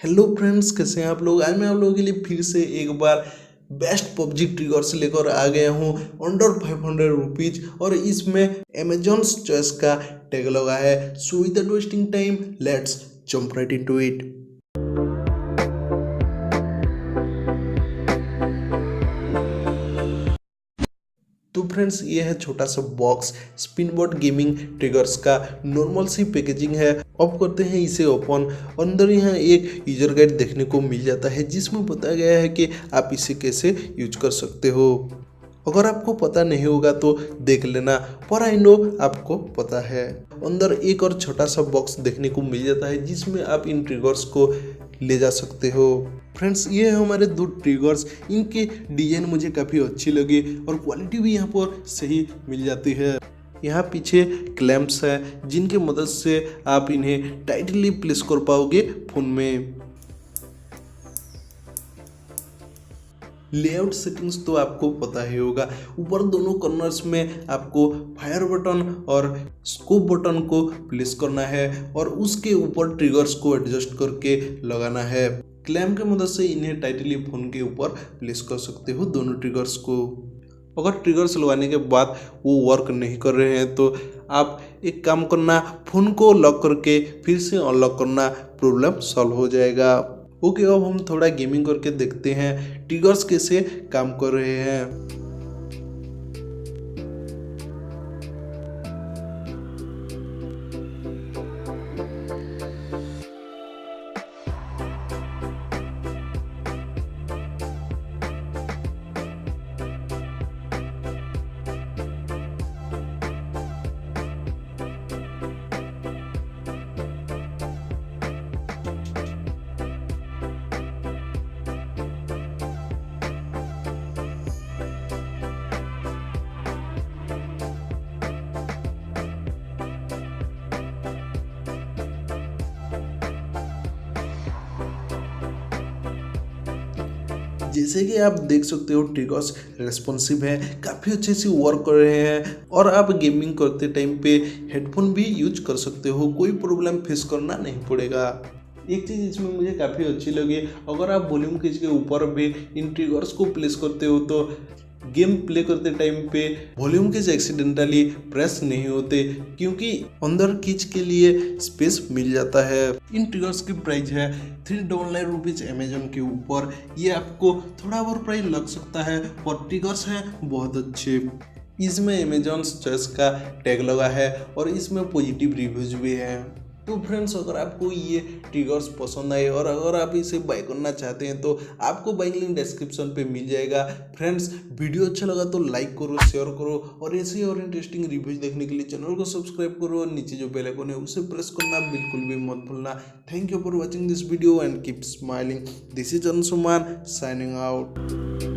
Hello friends, कैसे हैं आप लोग। आज मैं आप लोगों के लिए फिर से एक बार बेस्ट पबजी ट्रिगर्स लेकर आ गया हूं अंडर 500 रुपीज और इसमें अमेजॉन्स चॉइस का टैग लगा है। So without wasting time let's jump right into it. तो फ्रेंड्स, ये है छोटा सा बॉक्स स्पिनबॉट गेमिंग ट्रिगर्स का। नॉर्मल सी पैकेजिंग है। अब करते हैं इसे ओपन। अंदर यहाँ एक यूजर गाइड देखने को मिल जाता है जिसमें बताया गया है कि आप इसे कैसे यूज कर सकते हो। अगर आपको पता नहीं होगा तो देख लेना, पर आई नो आपको पता है। अंदर एक और छोटा सा बॉक्स देखने को मिल जाता है जिसमें आप इन ट्रिगर्स को ले जा सकते हो। फ्रेंड्स, ये है हमारे दो ट्रिगर्स। इनके डिजाइन मुझे काफ़ी अच्छी लगी और क्वालिटी भी यहाँ पर सही मिल जाती है। यहाँ पीछे क्लैंप्स है जिनकी मदद से आप इन्हें टाइटली प्लेस कर पाओगे फोन में। लेआउट सेटिंग्स तो आपको पता ही होगा। ऊपर दोनों कॉर्नर्स में आपको फायर बटन और स्कोप बटन को प्लेस करना है और उसके ऊपर ट्रिगर्स को एडजस्ट करके लगाना है। क्लैंप की मदद से इन्हें टाइटली फोन के ऊपर प्लेस कर सकते हो दोनों ट्रिगर्स को। अगर ट्रिगर्स लगाने के बाद वो वर्क नहीं कर रहे हैं तो आप एक काम करना, फ़ोन को लॉक करके फिर से अनलॉक करना, प्रॉब्लम सॉल्व हो जाएगा। ओके, अब हम थोड़ा गेमिंग करके देखते हैं ट्रिगर्स कैसे काम कर रहे हैं। जैसे कि आप देख सकते हो ट्रिगर्स रेस्पॉन्सिव है, काफ़ी अच्छे से वर्क कर रहे हैं और आप गेमिंग करते टाइम पे हेडफोन भी यूज कर सकते हो, कोई प्रॉब्लम फेस करना नहीं पड़ेगा। एक चीज़ इसमें मुझे काफ़ी अच्छी लगी, अगर आप वॉल्यूम कीज के ऊपर भी इन ट्रिगर्स को प्लेस करते हो तो गेम प्ले करते टाइम पे वॉल्यूम कीज एक्सीडेंटली प्रेस नहीं होते क्योंकि अंदर कीज के लिए स्पेस मिल जाता है। इन ट्रिगर्स की प्राइस है 399 रुपीज अमेजोन के ऊपर। ये आपको थोड़ा और प्राइस लग सकता है पर ट्रिगर्स हैं बहुत अच्छे। इसमें अमेजॉन चॉइस का टैग लगा है और इसमें पॉजिटिव रिव्यूज भी हैं। तो फ्रेंड्स, अगर आपको ये ट्रिगर्स पसंद आए और अगर आप इसे बाय करना चाहते हैं तो आपको बाइंग लिंक डिस्क्रिप्शन पे मिल जाएगा। फ्रेंड्स, वीडियो अच्छा लगा तो लाइक करो, शेयर करो और ऐसे और इंटरेस्टिंग रिव्यूज देखने के लिए चैनल को सब्सक्राइब करो और नीचे जो बेल आइकन है उसे प्रेस करना बिल्कुल भी मत भूलना। Thank you for watching this video and keep smiling. This is Anshuman signing out.